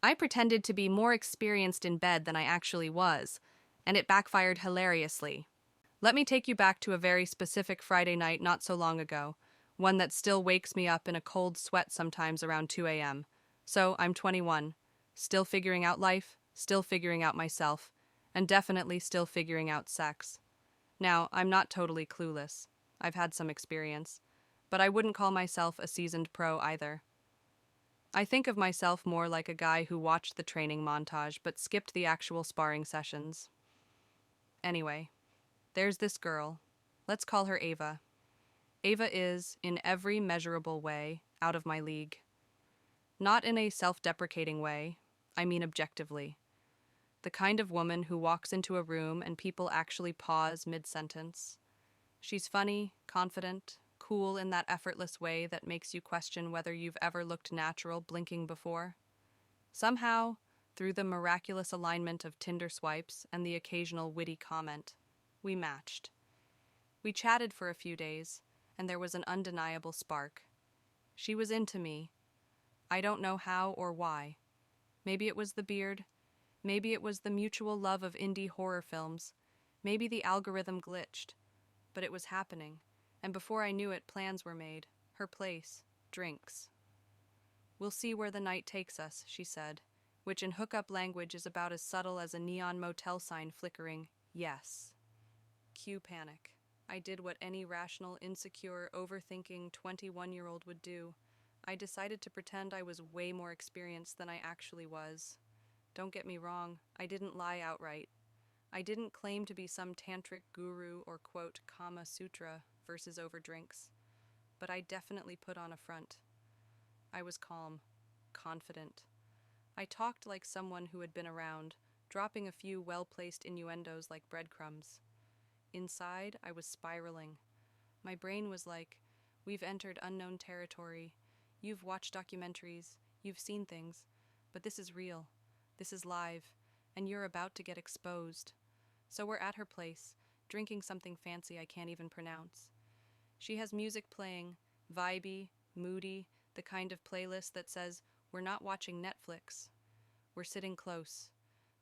I pretended to be more experienced in bed than I actually was, and it backfired hilariously. Let me take you back to a very specific Friday night not so long ago, one that still wakes me up in a cold sweat sometimes around 2 a.m. So, I'm 21, still figuring out life, still figuring out myself, and definitely still figuring out sex. Now, I'm not totally clueless. I've had some experience, but I wouldn't call myself a seasoned pro either. I think of myself more like a guy who watched the training montage but skipped the actual sparring sessions. Anyway, there's this girl. Let's call her Ava. Ava is, in every measurable way, out of my league. Not in a self-deprecating way, I mean objectively. The kind of woman who walks into a room and people actually pause mid-sentence. She's funny, confident, cool in that effortless way that makes you question whether you've ever looked natural blinking before. Somehow, through the miraculous alignment of Tinder swipes and the occasional witty comment, we matched. We chatted for a few days, and there was an undeniable spark. She was into me. I don't know how or why. Maybe it was the beard. Maybe it was the mutual love of indie horror films. Maybe the algorithm glitched. But it was happening, and before I knew it, plans were made. Her place, drinks. "We'll see where the night takes us," she said, which in hookup language is about as subtle as a neon motel sign flickering, "Yes." Cue panic. I did what any rational, insecure, overthinking 21-year-old would do. I decided to pretend I was way more experienced than I actually was. Don't get me wrong, I didn't lie outright. I didn't claim to be some tantric guru or quote Kama Sutra versus over drinks. But I definitely put on a front. I was calm, confident. I talked like someone who had been around, dropping a few well-placed innuendos like breadcrumbs. Inside, I was spiraling. My brain was like, "We've entered unknown territory. You've watched documentaries, you've seen things, but this is real. This is live, and you're about to get exposed." So we're at her place, drinking something fancy I can't even pronounce. She has music playing, vibey, moody, the kind of playlist that says, "We're not watching Netflix." We're sitting close.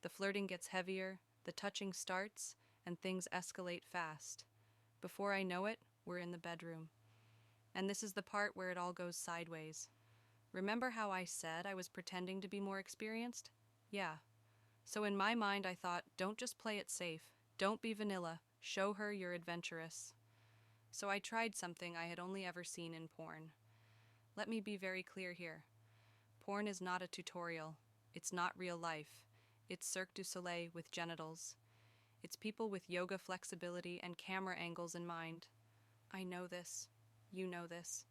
The flirting gets heavier, the touching starts, and things escalate fast. Before I know it, we're in the bedroom. And this is the part where it all goes sideways. Remember how I said I was pretending to be more experienced? Yeah. So in my mind I thought, don't just play it safe. Don't be vanilla. Show her you're adventurous. So I tried something I had only ever seen in porn. Let me be very clear here. Porn is not a tutorial. It's not real life. It's Cirque du Soleil with genitals. It's people with yoga flexibility and camera angles in mind. I know this. You know this.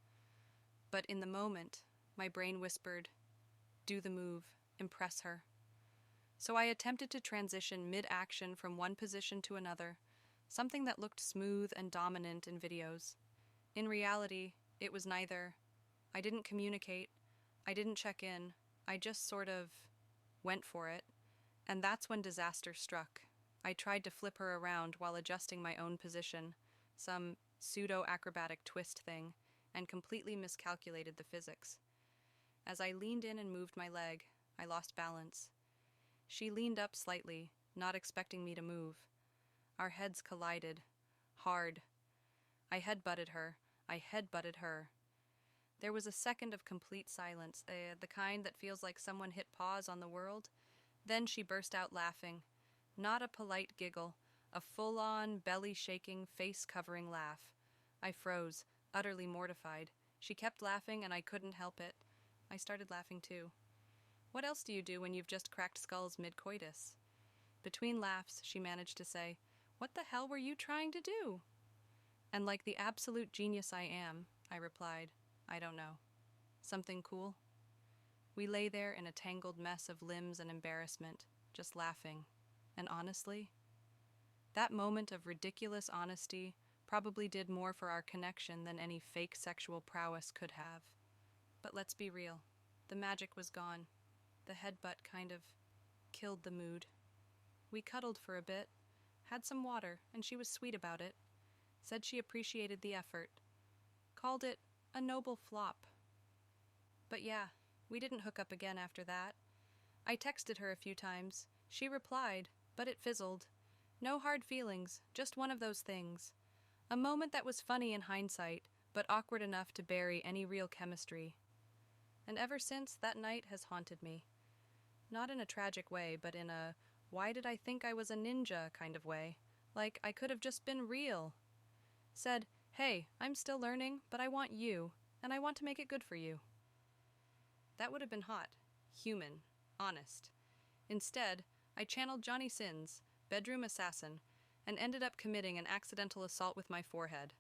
But in the moment, my brain whispered, "Do the move. Impress her." So I attempted to transition mid-action from one position to another, something that looked smooth and dominant in videos. In reality, it was neither. I didn't communicate. I didn't check in. I just sort of went for it. And that's when disaster struck. I tried to flip her around while adjusting my own position, some pseudo-acrobatic twist thing, and completely miscalculated the physics. As I leaned in and moved my leg, I lost balance. She leaned up slightly, not expecting me to move. Our heads collided. Hard. I headbutted her. I headbutted her. There was a second of complete silence, the kind that feels like someone hit pause on the world. Then she burst out laughing. Not a polite giggle, a full-on, belly-shaking, face-covering laugh. I froze, utterly mortified. She kept laughing and I couldn't help it. I started laughing too. What else do you do when you've just cracked skulls mid-coitus? Between laughs, she managed to say, "What the hell were you trying to do?" And like the absolute genius I am, I replied, "I don't know. Something cool?" We lay there in a tangled mess of limbs and embarrassment, just laughing. And honestly, that moment of ridiculous honesty probably did more for our connection than any fake sexual prowess could have. But let's be real. The magic was gone. The headbutt kind of killed the mood. We cuddled for a bit, had some water, and she was sweet about it. Said she appreciated the effort. Called it a noble flop. But yeah, we didn't hook up again after that. I texted her a few times. She replied, but it fizzled. No hard feelings, just one of those things. A moment that was funny in hindsight, but awkward enough to bury any real chemistry. And ever since, that night has haunted me. Not in a tragic way, but in a why did I think I was a ninja kind of way. Like I could have just been real. Said, hey, I'm still learning, but I want you, and I want to make it good for you. That would have been hot, human, honest. Instead, I channeled Johnny Sins, bedroom assassin, and ended up committing an accidental assault with my forehead.